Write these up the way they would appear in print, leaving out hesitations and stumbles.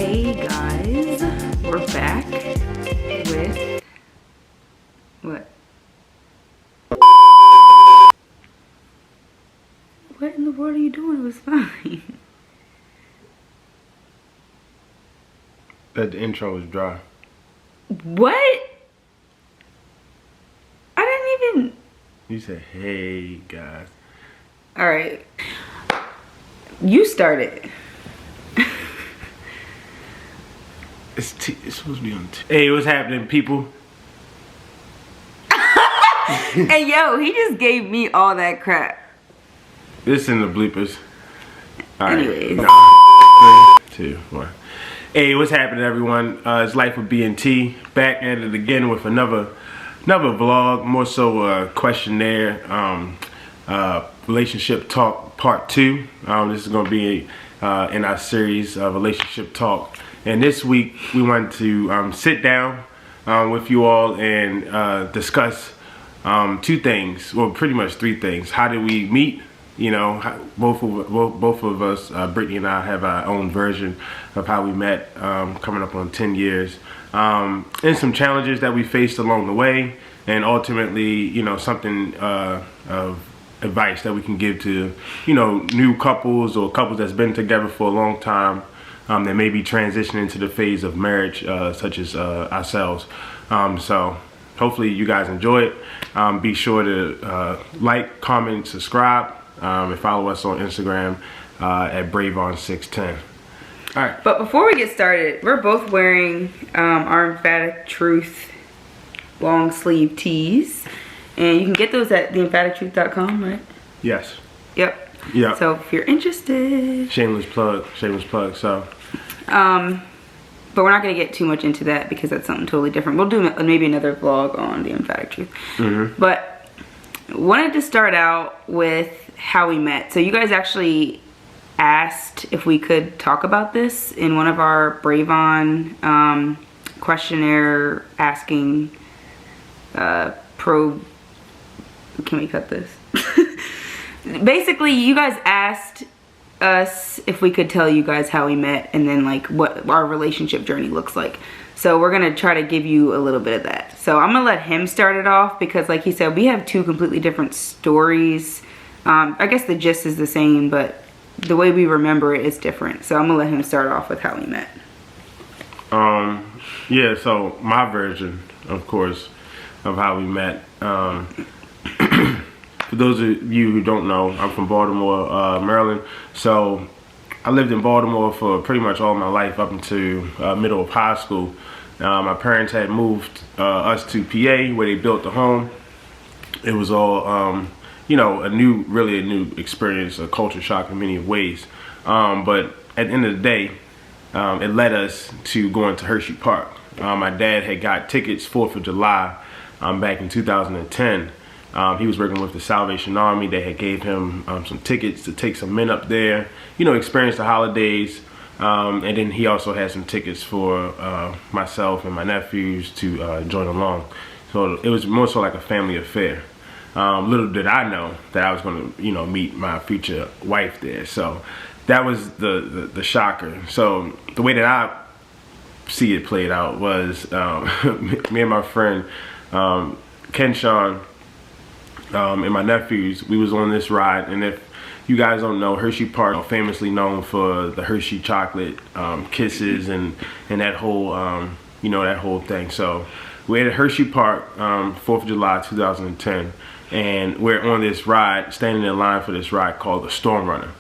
Hey guys, we're back with what? What in the world are you doing? It was fine. That the intro was dry. What? I didn't even. You said, "Hey guys." All right, you started. It's supposed to be on. Hey, what's happening, people? Hey yo, he just gave me all that crap. This in the bleepers. All right. Anyways. No. 3, 2, 1. Hey, what's happening, everyone? It's Life with B&T, back at it again with another vlog, more so a questionnaire, relationship talk part 2. This is going to be in our series of relationship talk, and this week we want to sit down with you all and discuss 2 things, well, pretty much 3 things. How did we meet? You know, both of us, Brittany and I, have our own version of how we met, coming up on 10 years, and some challenges that we faced along the way, and ultimately, you know, something of advice that we can give to, you know, new couples or couples that's been together for a long time, that may be transitioning into the phase of marriage, such as ourselves. So hopefully you guys enjoy it. Be sure to like, comment, subscribe. And follow us on Instagram at Bravon610. All right. But before we get started, we're both wearing our Emphatic Truth long sleeve tees, and you can get those at theemphatictruth.com, right? Yes. Yep. Yeah. So if you're interested. Shameless plug. Shameless plug. So. But we're not going to get too much into that because that's something totally different. We'll do maybe another vlog on the Emphatic Truth. Mm-hmm. But wanted to start out with how we met. So you guys actually asked if we could talk about this in one of our Bravon questionnaire asking can we cut this? Basically, you guys asked us if we could tell you guys how we met and then like what our relationship journey looks like. So we're gonna try to give you a little bit of that. So I'm gonna let him start it off because, like he said, we have 2 completely different stories. I guess the gist is the same, but the way we remember it is different. So I'm gonna let him start off with how we met. Yeah, so my version, of course, of how we met. For those of you who don't know, I'm from Baltimore, Maryland. So I lived in Baltimore for pretty much all my life up until middle of high school. My parents had moved us to PA where they built the home. It was all, you know, really a new experience, a culture shock in many ways. But at the end of the day, it led us to going to Hershey Park. My dad had got tickets 4th of July back in 2010. He was working with the Salvation Army. They had gave him some tickets to take some men up there, you know, experience the holidays. And then he also had some tickets for myself and my nephews to join along. So it was more so like a family affair. Little did I know that I was going to, you know, meet my future wife there. So that was the shocker. So the way that I see it played out was me and my friend Ken Sean and my nephews, we was on this ride. And if you guys don't know, Hershey Park, famously known for the Hershey chocolate kisses and that whole you know, that whole thing. So we're at Hershey Park, 4th of July 2010, and we're on this ride, standing in line for this ride called the Storm Runner.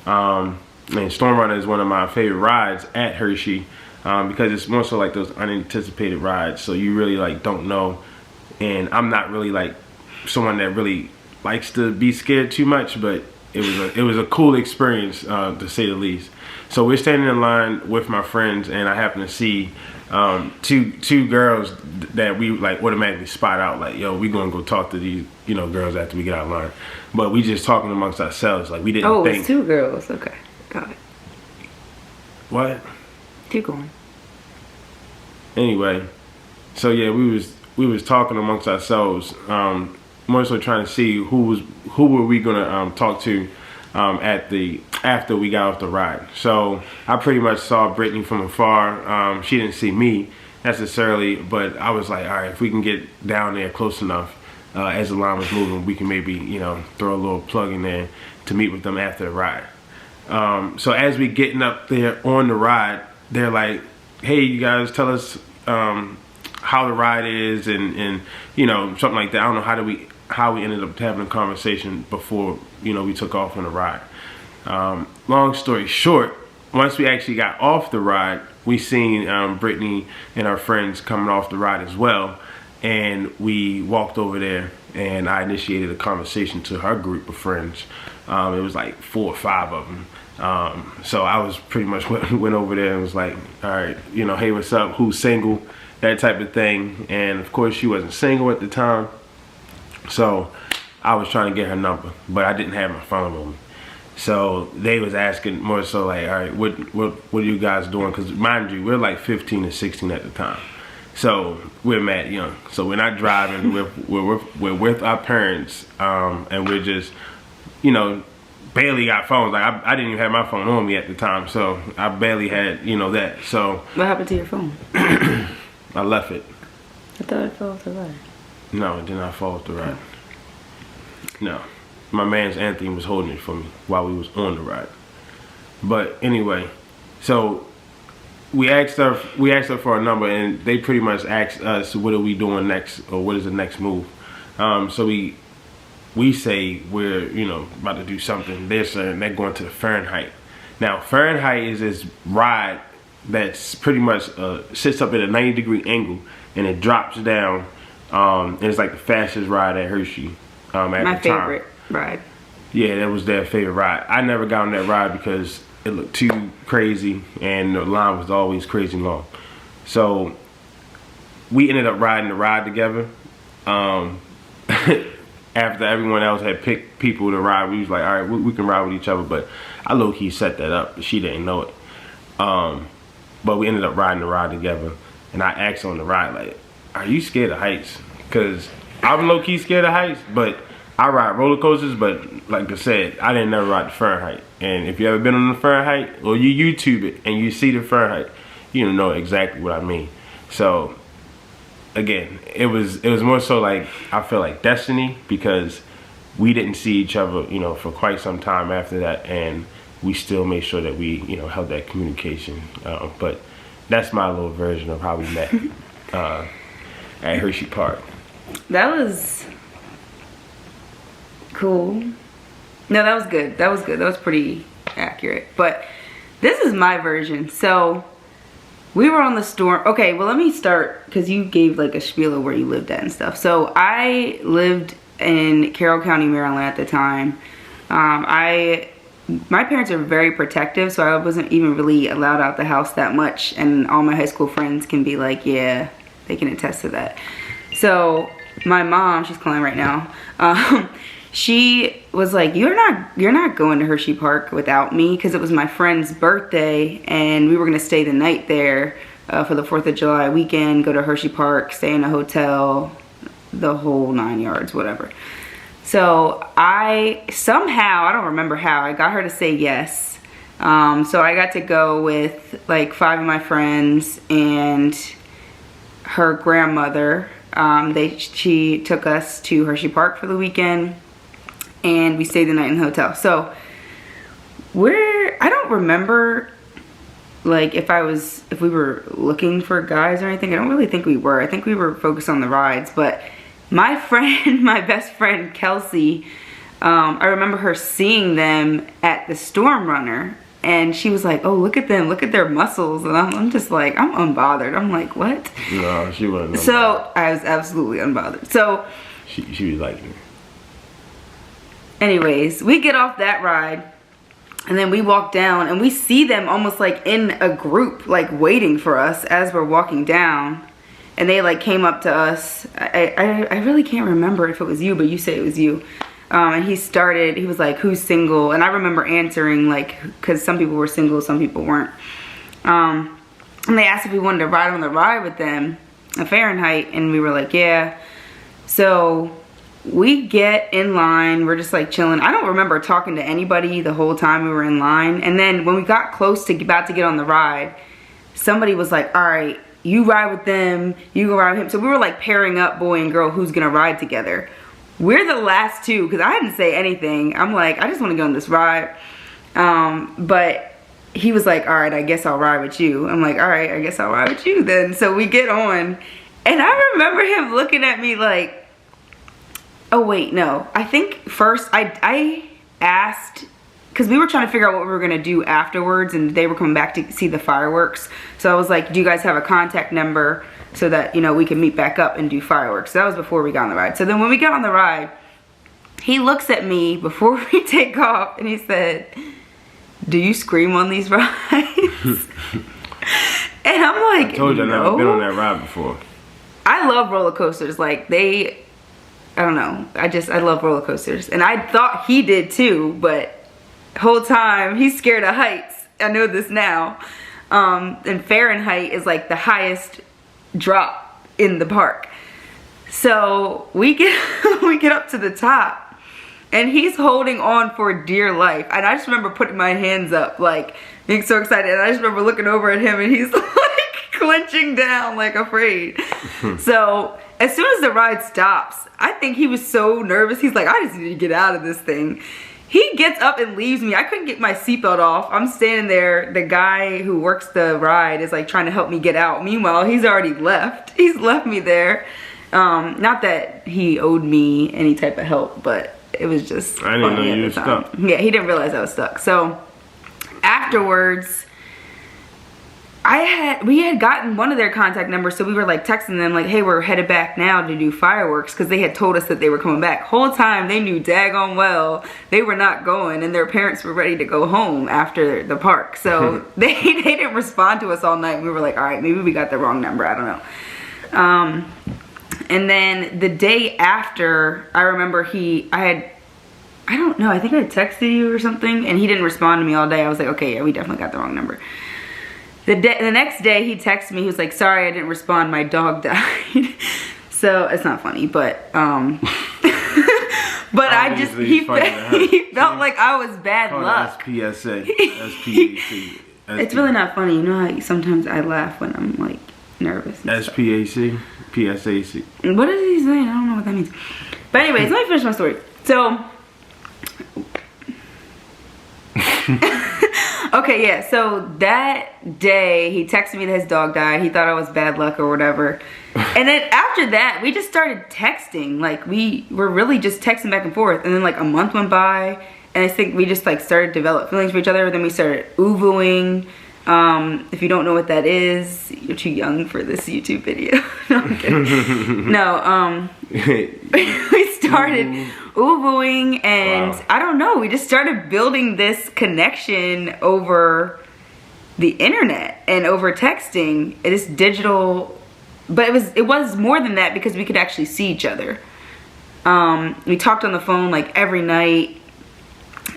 And Storm Runner is one of my favorite rides at Hershey because it's more so like those unanticipated rides. So you really like don't know, and I'm not really like someone that really likes to be scared too much, but it was a cool experience to say the least. So we're standing in line with my friends, and I happen to see two girls that we like automatically spot out, like, yo, we gonna go talk to these, you know, girls after we get out of line. But we just talking amongst ourselves, like we didn't think. Oh, it's 2 girls. Okay, got it. What? Keep going. Anyway, so yeah, we was talking amongst ourselves, more so trying to see who were we gonna talk to after we got off the ride. So I pretty much saw Brittany from afar. She didn't see me necessarily, but I was like, all right, if we can get down there close enough as the line was moving, we can maybe, you know, throw a little plug in there to meet with them after the ride. So as we getting up there on the ride, they're like, hey, you guys, tell us how the ride is, and you know, something like that. I don't know how we ended up having a conversation before, you know, we took off on the ride. Long story short, once we actually got off the ride, we seen Brittany and our friends coming off the ride as well, and we walked over there and I initiated a conversation to her group of friends. It was like 4 or 5 of them. So I was pretty much went over there and was like, all right, you know, hey, what's up, who's single, that type of thing. And of course she wasn't single at the time, so I was trying to get her number, but I didn't have my phone on me. So they was asking more so like, all right, what are you guys doing? Because mind you, we're like 15 and 16 at the time, so we're mad young. So we're not driving, we're with our parents, and we're just, you know, barely got phones. Like I didn't even have my phone on me at the time, so I barely had, you know, that. So what happened to your phone? I left it. I thought it fell off the ride. No, it did not fall off the ride. No. My man's Anthony was holding it for me while we was on the ride. But anyway, so we asked her for a number, and they pretty much asked us, what are we doing next, or what is the next move? So we say we're, you know, about to do something. They're saying they're going to the Fahrenheit. Now Fahrenheit is this ride that's pretty much sits up at a 90-degree angle, and it drops down, and it's like the fastest ride at Hershey at the time. My favorite ride. Yeah, that was their favorite ride. I never got on that ride because it looked too crazy and the line was always crazy long. So we ended up riding the ride together. After everyone else had picked people to ride, we was like, all right, we can ride with each other. But I low-key set that up, but she didn't know it. But we ended up riding the ride together, and I asked her on the ride, like, are you scared of heights? Because I'm low-key scared of heights, but I ride roller coasters. But like I said, I didn't never ride the Fahrenheit. And if you ever been on the Fahrenheit, or you YouTube it and you see the Fahrenheit, you know exactly what I mean. So again, it was more so like, I feel like destiny, because we didn't see each other, you know, for quite some time after that, and we still made sure that we, you know, held that communication. But that's my little version of how we met at Hershey Park. That was cool. No, that was good. That was good. That was pretty accurate. But this is my version. So we were on the storm. Okay, well, let me start, because you gave like a spiel of where you lived at and stuff. So I lived in Carroll County, Maryland at the time. My parents are very protective, so I wasn't even really allowed out the house that much. And all my high school friends can be like, yeah, they can attest to that. So my mom, she's calling right now, she was like, you're not going to Hershey Park without me, because it was my friend's birthday and we were gonna stay the night there for the 4th of July weekend, go to Hershey Park, stay in a hotel, the whole 9 yards, whatever. So I don't remember how, I got her to say yes. So I got to go with like 5 of my friends and her grandmother. She took us to Hershey Park for the weekend, and we stayed the night in the hotel. So I don't remember like if we were looking for guys or anything. I don't really think we were. I think we were focused on the rides. But my friend, my best friend Kelsey, I remember her seeing them at the Storm Runner, and she was like, oh, look at them, look at their muscles. And I'm just like, I'm unbothered. I'm like, what? No, she wasn't unbothered. So I was absolutely unbothered. So she was like, anyways, we get off that ride, and then we walk down, and we see them almost like in a group, like waiting for us as we're walking down. And they like came up to us. I really can't remember if it was you, but you say it was you. And he was like, who's single? And I remember answering, like, because some people were single, some people weren't. And they asked if we wanted to ride on the ride with them, a Fahrenheit, and we were like, yeah. So we get in line, we're just like chilling. I don't remember talking to anybody the whole time we were in line. And then when we got close to about to get on the ride, somebody was like, all right, you ride with them, you go ride with him. So we were like pairing up boy and girl who's gonna ride together. We're the last two, because I didn't say anything. I'm like, I just want to go on this ride. But he was like, all right, I guess I'll ride with you. I'm like, all right, I guess I'll ride with you then. So we get on, and I remember him looking at me like, oh wait, no. I think first I asked, because we were trying to figure out what we were gonna do afterwards, and they were coming back to see the fireworks. So I was like, do you guys have a contact number so that, you know, we can meet back up and do fireworks? So that was before we got on the ride. So then when we got on the ride, he looks at me before we take off and he said, do you scream on these rides? And I'm like, I told you I've no. never been on that ride before. I love roller coasters. Like I don't know. I love roller coasters. And I thought he did too, but whole time he's scared of heights. I know this now. And Fahrenheit is like the highest drop in the park. So we get up to the top, and he's holding on for dear life. And I just remember putting my hands up, like being so excited. And I just remember looking over at him, and he's like clenching down, like afraid. So as soon as the ride stops, I think he was so nervous. He's like, I just need to get out of this thing. He gets up and leaves me. I couldn't get my seatbelt off. I'm standing there. The guy who works the ride is like trying to help me get out. Meanwhile, he's already left. He's left me there. Not that he owed me any type of help, but it was just I didn't know funny you at were the time. stuck. Yeah, he didn't realize I was stuck. So afterwards, we had gotten one of their contact numbers, so we were like texting them like, hey, we're headed back now to do fireworks, because they had told us that they were coming back. Whole time they knew daggone well they were not going, and their parents were ready to go home after the park. So they didn't respond to us all night. We were like, all right, maybe we got the wrong number, I don't know. And then the day after, I remember I don't know, I think I texted you or something, and he didn't respond to me all day. I was like, okay, yeah, we definitely got the wrong number. The next day he texted me, he was like, sorry I didn't respond, my dog died. So it's not funny, but but he felt like I was bad luck. SPSA, SPAC. It's really not funny. You know how sometimes I laugh when I'm like nervous. SPAC, PSAC. What is he saying? I don't know what that means. But anyways, let me finish my story. So okay, yeah, so that day he texted me that his dog died. He thought I was bad luck or whatever. And then after that, we just started texting. Like, we were really just texting back and forth. And then like a month went by, and I think we just like started to develop feelings for each other. Then we started uvuing. If you don't know what that is, you're too young for this YouTube video. No, I'm kidding. No, we started uvuing, and wow. I don't know, we just started building this connection over the internet and over texting. It is digital, but it was more than that, because we could actually see each other. We talked on the phone like every night,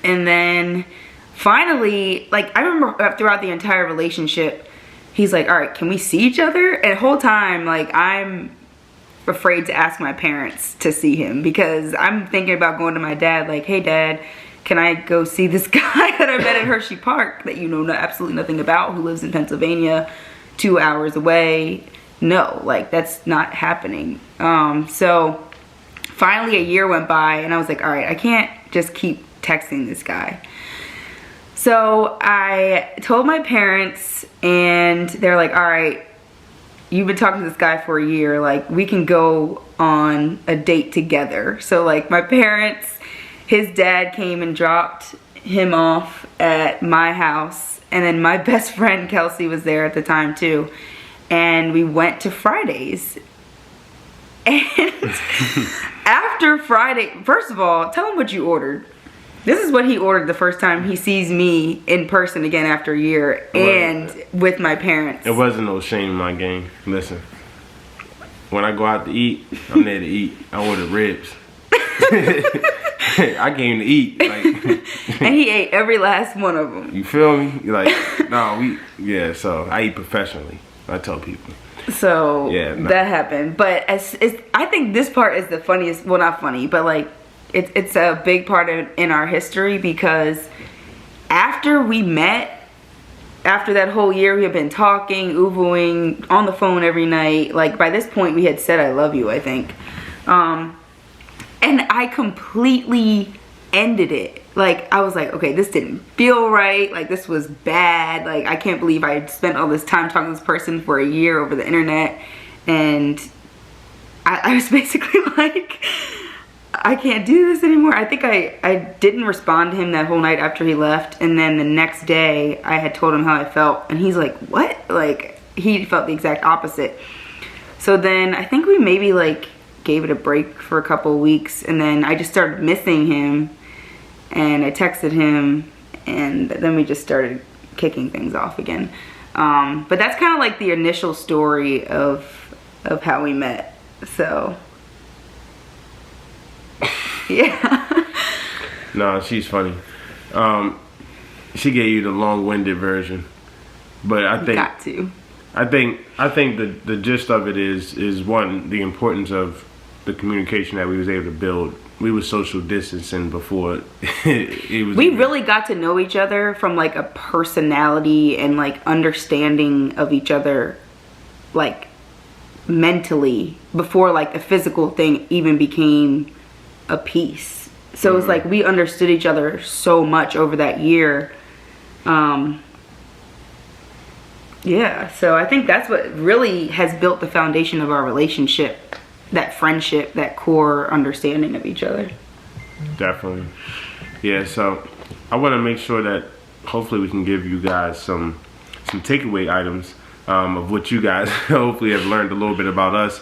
and then finally, like, I remember throughout the entire relationship, he's like, all right, can we see each other? And the whole time, like, I'm afraid to ask my parents to see him, because I'm thinking about going to my dad, like, hey dad, can I go see this guy that I met at Hershey Park that you know absolutely nothing about, who lives in Pennsylvania 2 hours away? No, like, that's not happening. So finally a year went by, and I was like, all right, I can't just keep texting this guy. So I told my parents, and they're like, all right, you've been talking to this guy for a year, like, we can go on a date together. So like, my parents, his dad came and dropped him off at my house, and then my best friend Kelsey was there at the time too, and we went to Fridays. And after Friday, first of all, tell him what you ordered. This is what he ordered the first time he sees me in person again after a year, and with my parents. It wasn't no shame in my game. Listen, when I go out to eat, I'm there to eat. I ordered ribs. I came to eat. Like, and he ate every last one of them. You feel me? Like, no, so I eat professionally. I tell people. So Yeah, no. that happened. But I think this part is the funniest. Well, not funny, but like it's a big part in our history, because after we met, after that whole year, we had been talking, ooh-oohing, on the phone every night. Like, by this point, we had said I love you, I think. And I completely ended it. Like, I was like, okay, this didn't feel right. Like, this was bad. Like, I can't believe I spent all this time talking to this person for a year over the internet. And I was basically like, I can't do this anymore. I think I didn't respond to him that whole night after he left. And then the next day, I had told him how I felt. And he's like, what? Like, he felt the exact opposite. So then I think we maybe, like, gave it a break for a couple of weeks. And then I just started missing him. And I texted him. And then we just started kicking things off again. But that's kind of like the initial story of how we met. So... yeah. No, she's funny. She gave you the long-winded version, but I think got to. I think the gist of it is one, the importance of the communication that we was able to build. We were social distancing before it was. We really got to know each other from like a personality and like understanding of each other, like mentally, before like the physical thing even became a piece. So it's like we understood each other so much over that year. Yeah, so I think that's what really has built the foundation of our relationship, that friendship, that core understanding of each other. Definitely. Yeah, so I want to make sure that hopefully we can give you guys some takeaway items of what you guys hopefully have learned a little bit about us.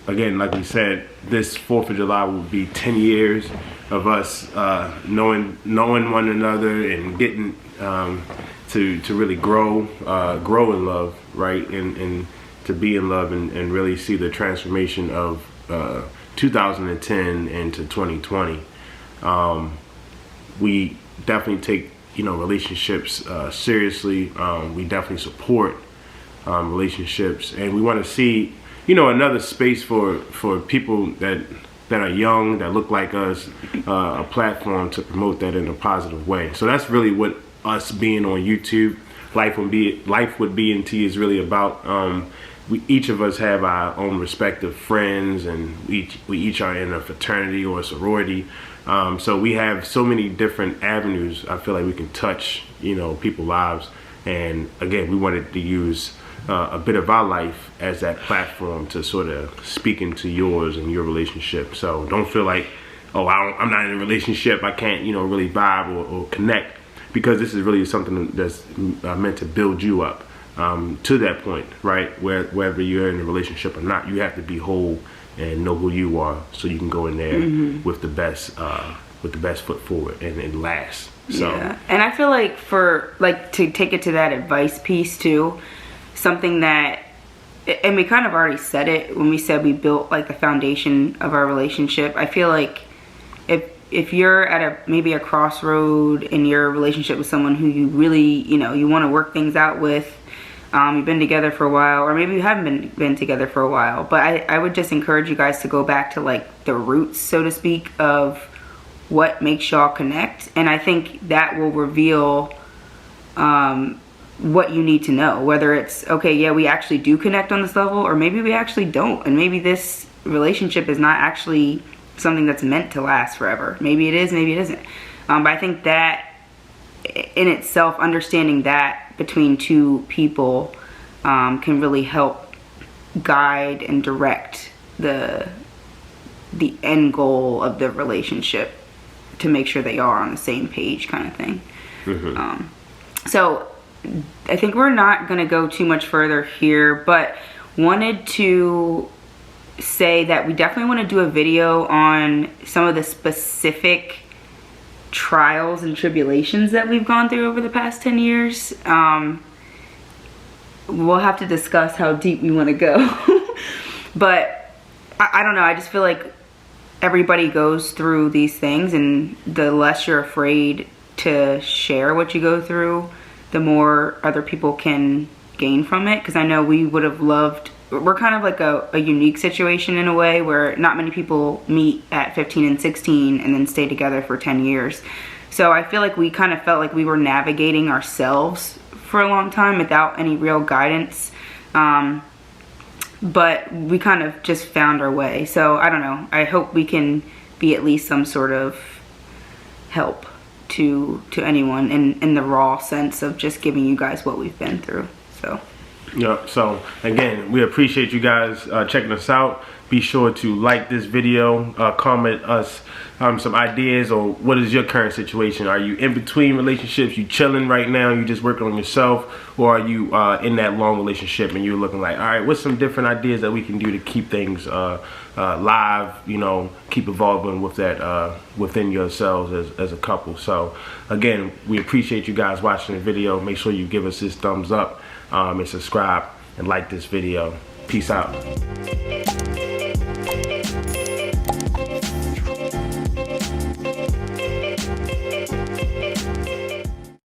Again, like we said, this 4th of July will be 10 years of us knowing one another and getting to really grow in love, right? And to be in love and really see the transformation of 2010 into 2020. We definitely take relationships seriously. We definitely support relationships, and we want to see another space for people that are young, that look like us, a platform to promote that in a positive way. So that's really what us being on YouTube, Life with B&T is really about. We each of us have our own respective friends, and we each are in a fraternity or a sorority. So we have so many different avenues. I feel like we can touch people's lives, and again, we wanted to use a bit of our life as that platform to sort of speak into yours and your relationship. So don't feel like, oh, I'm not in a relationship, I can't really vibe or connect, because this is really something that's meant to build you up to that point, right? Whether you're in a relationship or not, you have to be whole and know who you are, so you can go in there with the best foot forward and last. So yeah, and I feel like to take it to that advice piece too, something that, and we kind of already said it when we said we built like the foundation of our relationship. I feel like if you're at maybe a crossroad in your relationship with someone who you really you want to work things out with, you've been together for a while, or maybe you haven't been together for a while, but I would just encourage you guys to go back to like the roots, so to speak, of what makes y'all connect. And I think that will reveal what you need to know, whether it's okay, yeah, we actually do connect on this level, or maybe we actually don't, and maybe this relationship is not actually something that's meant to last forever. Maybe it is, maybe it isn't. But I think that in itself, understanding that between two people can really help guide and direct the end goal of the relationship, to make sure they are on the same page, kind of thing. So I think we're not going to go too much further here, but wanted to say that we definitely want to do a video on some of the specific trials and tribulations that we've gone through over the past 10 years. We'll have to discuss how deep we want to go. But I don't know, I just feel like everybody goes through these things, and the less you're afraid to share what you go through, the more other people can gain from it, because I know we would have loved, we're kind of like a unique situation in a way where not many people meet at 15 and 16 and then stay together for 10 years. So I feel like we kind of felt like we were navigating ourselves for a long time without any real guidance. But we kind of just found our way. So I don't know. I hope we can be at least some sort of help to anyone in the raw sense of just giving you guys what we've been through. So yeah, so again, we appreciate you guys checking us out. Be sure to like this video, comment us some ideas, or what is your current situation? Are you in between relationships? You chilling right now? You just working on yourself? Or are you in that long relationship and you're looking like, all right, what's some different ideas that we can do to keep things live, you know, keep evolving with that within yourselves as a couple. So again, we appreciate you guys watching the video. Make sure you give us this thumbs up and subscribe and like this video. Peace out.